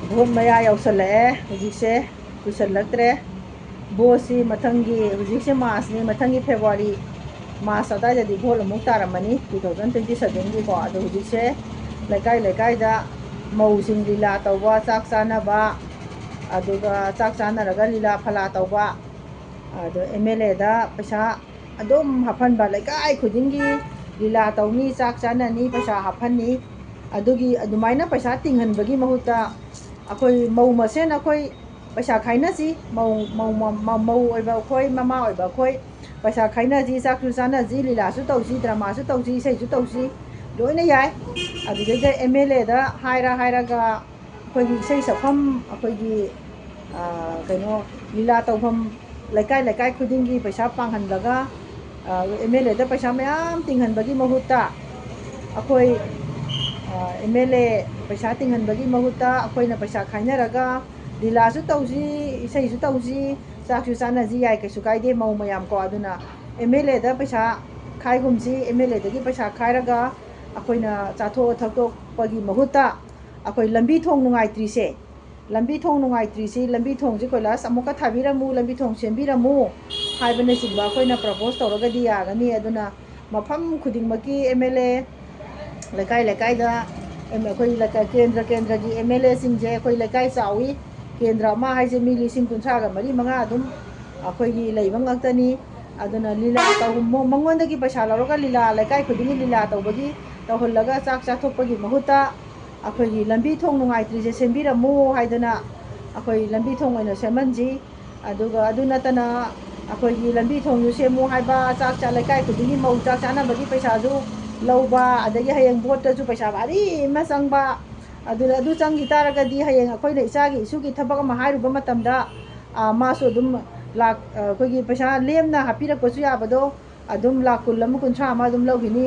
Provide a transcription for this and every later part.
vote ꯃꯌꯥ ꯌꯧꯁꯜꯂꯛꯑꯦ ꯍꯧꯖꯤꯛꯁꯦ ꯀꯨꯏꯁꯜꯂꯛꯇ꯭ꯔꯦ ꯚꯣꯠꯁꯤ ꯃꯊꯪꯒꯤ ꯍꯧꯖꯤꯛꯁꯦ ꯃꯥꯔꯆꯅꯤ ꯃꯊꯪꯒꯤ ꯐꯦꯕꯋꯥꯔꯤ ꯃꯥꯔꯆ ꯑꯗꯥꯏꯗꯗꯤ ꯚꯣꯠ ꯑꯃꯨꯛ ꯇꯥꯔꯝꯃꯅꯤ 2027ꯒꯤꯀꯣ ꯑꯗꯣ ꯍꯧꯖꯤꯛꯁꯦ ꯂꯩꯀꯥꯏ ꯂꯩꯀꯥꯏꯗ ꯃꯧꯁꯤꯡ ꯂꯤꯂꯥ ꯇꯧꯕ ꯆꯥꯛ ꯆꯥꯅꯕ ꯑꯗꯨꯒ ꯆꯥꯛ ꯆꯥꯅꯔꯒ ꯂꯤꯂꯥ ꯐꯂꯥ ꯇꯧꯕ ꯑꯗꯣ MLAꯗ ꯄꯩꯁꯥ ꯑꯗꯨꯝ ꯍꯥꯞꯍꯟꯕ ꯂꯩꯀꯥꯏ ꯈꯨꯗꯤꯡꯒꯤ ꯂꯤꯂꯥ ꯇꯧꯅꯤ ꯆꯥꯛ ꯆꯥꯅꯅꯤ ꯄꯩꯁꯥ ꯍꯥꯞꯍꯟꯅꯤ ꯑꯗꯨꯒꯤ ꯑꯗꯨꯃꯥꯏꯅ ꯄꯩꯁꯥ ꯇꯤꯡꯍꯟꯕꯒꯤ ꯃꯍꯨꯠꯇ ꯑꯩꯈꯣꯏ ꯃꯧ ꯃꯁꯦꯟ ꯑꯩꯈꯣꯏ ꯄꯩꯁꯥ ꯈꯥꯏꯅꯁꯤ ꯃꯧ ꯑꯣꯏꯕ ꯑꯩꯈꯣꯏ ꯃꯃꯥ ꯑꯣꯏꯕ ꯑꯩꯈꯣꯏ ꯄꯩꯁꯥ ꯈꯥꯏꯅꯁꯤ ꯆꯥꯛꯁꯨ ꯆꯥꯅꯁꯤ ꯂꯤꯂꯥꯁꯨ ꯇꯧꯁꯤ ꯗ꯭ꯔꯃꯥꯁꯨ ꯇꯧꯁꯤ ꯏꯁꯩꯁꯨ ꯇꯧꯁꯤ ꯂꯣꯏꯅ ꯌꯥꯏ ꯑꯗꯨꯗꯩꯗ MLAꯗ ꯍꯥꯏꯔꯒ ꯑꯩꯈꯣꯏꯒꯤ ꯏꯁꯩ ꯁꯛꯐꯝ ꯑꯩꯈꯣꯏꯒꯤ ꯀꯩꯅꯣ ꯂꯤꯂꯥ ꯇꯧꯐꯝ ꯂꯩꯀꯥꯏ ꯂꯩꯀꯥꯏ ꯈꯨꯗꯤꯡꯒꯤ ꯄꯩꯁా ꯄꯥꯡꯍꯟꯂꯒ MLAꯗ ꯄꯩꯁా ꯃꯌꯥꯝ ꯇꯤꯡꯍꯟꯕꯒꯤ ꯃꯍꯨꯠꯇ ꯑꯩꯈꯣই MLA पैसा तिंहनबगी महुत्ता अखोइना पैसा खाइनरगा लीलासु तौसी इसैसु तौसी चाकसु चानजी याय कैसु कायदे मौ मयाम को अदुना MLA दा पैसा खाइगुमसी MLA दगी पैसा खाइरगा अखोइना चाथो थक्तो पगी महुत्ता अखोइ लंबी थोंग नुंगाइत्रिसे लंबी थोंग नुंगाइत्रिसी लंबी थोंगजे कोइलास अमुका थाबिरमु लंबी थोंग सेंबिरमु हाइबने सिंबा अखोइना प्रपोज तौरगदी यागनी अदुना मफम खुदिंगमकी MLA लेकाई लेकाइदा अखोइ लेकाई केंद्र की MLA सिंजे अखोइ लेकाई चावी केंद्र अमा हाइजे मी 3,000 अदुम अखोइगी लैबा ngakतनी अदुना लीला तौ मंगोंदगी पैसा लौरगा लीला लेकाई खुदिंगी लीला तौबगी तौहल्लगा चाक चाथोपगी महुत्ता अखोइगी लंबी थोंग नुंगाइत्रिजे सेंबिरमु हाइदना अखोइ लंबी थोंग ओइना सेमंजी अदुगा अदुनतना अखोइगी लंबी थोंग यु सेमु हाइबा चाक चा लेकाई खुदिंगी मौ चाक चानाबगी पैसाजु लौबा अदगी हयेंग बोटजु पैसा भारी मा चंगबा अदुना अदु चंगी तारगदी हयेंग अखोइना इचागी इसुगी थबक अमा हाइरुबा मतमदा मासु अदुम लाख अखोइगी पैसा लेमना हापिरकपसु याबदो अदुम लाख 10 अमा 30 अमा अदुम लौगिनी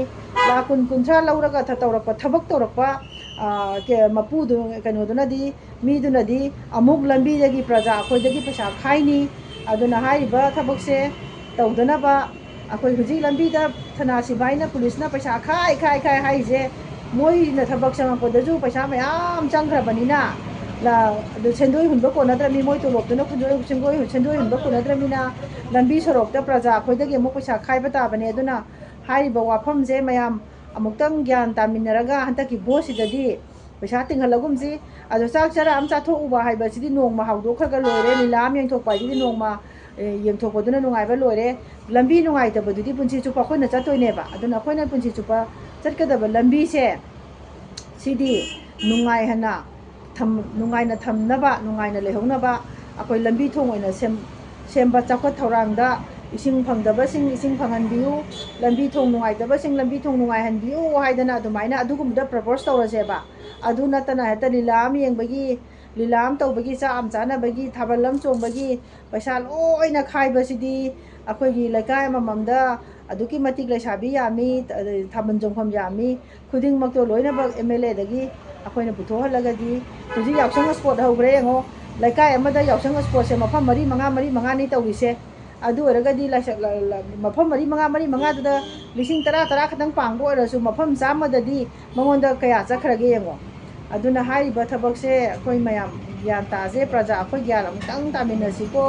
लाख 10 लौरगा तौरकपा थबक तौरकपा के मपुदु कनोदुनदी मीदुनदी अमुक लंबीदगी प्रजा अखोइदगी पैसा खाइनी अदुना हाइरिबा थबकसे तौदनबा अखोइ हुजी लंबीदा थना सिबाइना पुलिसना पैसा खाइ खाइ खाइ हाइजे मोइना थबक चंगपदजु पैसा मयाम चंग्रबनिना ला अदु सेंदोइ हुनबा कोनद्रमी मोइ तोलोबदुना सेंदोइ हुनबा कोनद्रमीना लंबी सरोकता प्रजा अखोइदगी अमुक पैसा खाइबा ताबने अदुना हाइरिबा वाफमजे मयाम अमुक्तंग ज्ञान तामिनरगा हंतकी बोसिददी पैसा तिंहलगुमजी अदु चाक चरा अम चाथोउबा हाइबासिदी नोंगमा हाउदोखरगा लोइरे लीलाम यंथोकपाइदी नोंगमा यंथोकपदुना नुंगाइबा लोइरे लंबी नुंगाइतबदुदी पुंसी चुपा अखोइना चतोइनेबा अदुना अखोइना पुंसी चुपा चटकदबा लंबी से सिदी नुंगाइहना नुंगाइना थमनबा नुंगाइना लेहौनबा अखोइ लंबी थोंग ओइना सेमबा चाखत थौरांगदा इसिंग फंगदबसिंग इसिंग फंगनबियु लंबी थोंग नुंगाइतबसिंग लंबी थोंग नुंगाइहनबियु हाइदना अदुमाइना अदुगुमदा प्रपोज तौरसेबा अदु नतना हेता लीलाम येंबगी लीलाम तौबगी चाम चानबगी थाबलम चोंबगी पैसा लोइना खाइबसिदी अखोइगी लेकाय मममदा अदुकी मतिक लेसाबी यामी थाबन जोंफम यामी खुदिंग मक्तो लोइनबक MLA दगी अखोइना पुथोहलगदी हुजी यावसंग स्पॉट हौग्रे यंगो लेकाय अमदा यावसंग स्पॉट से मफम मरी मंगा नि तौरिसे अदु ओरगदी मफम मरी मंगा दुदा 10,000 खतंग पांगबो ओरसु मफम चामददी मंगोंदा कया चखरगे यंगो अदुना हाइरिबा थबकसे अखोइ मयाम ज्ञान ताजे प्रजा अखोइ ज्ञान अमुक्तंग तामिनसिको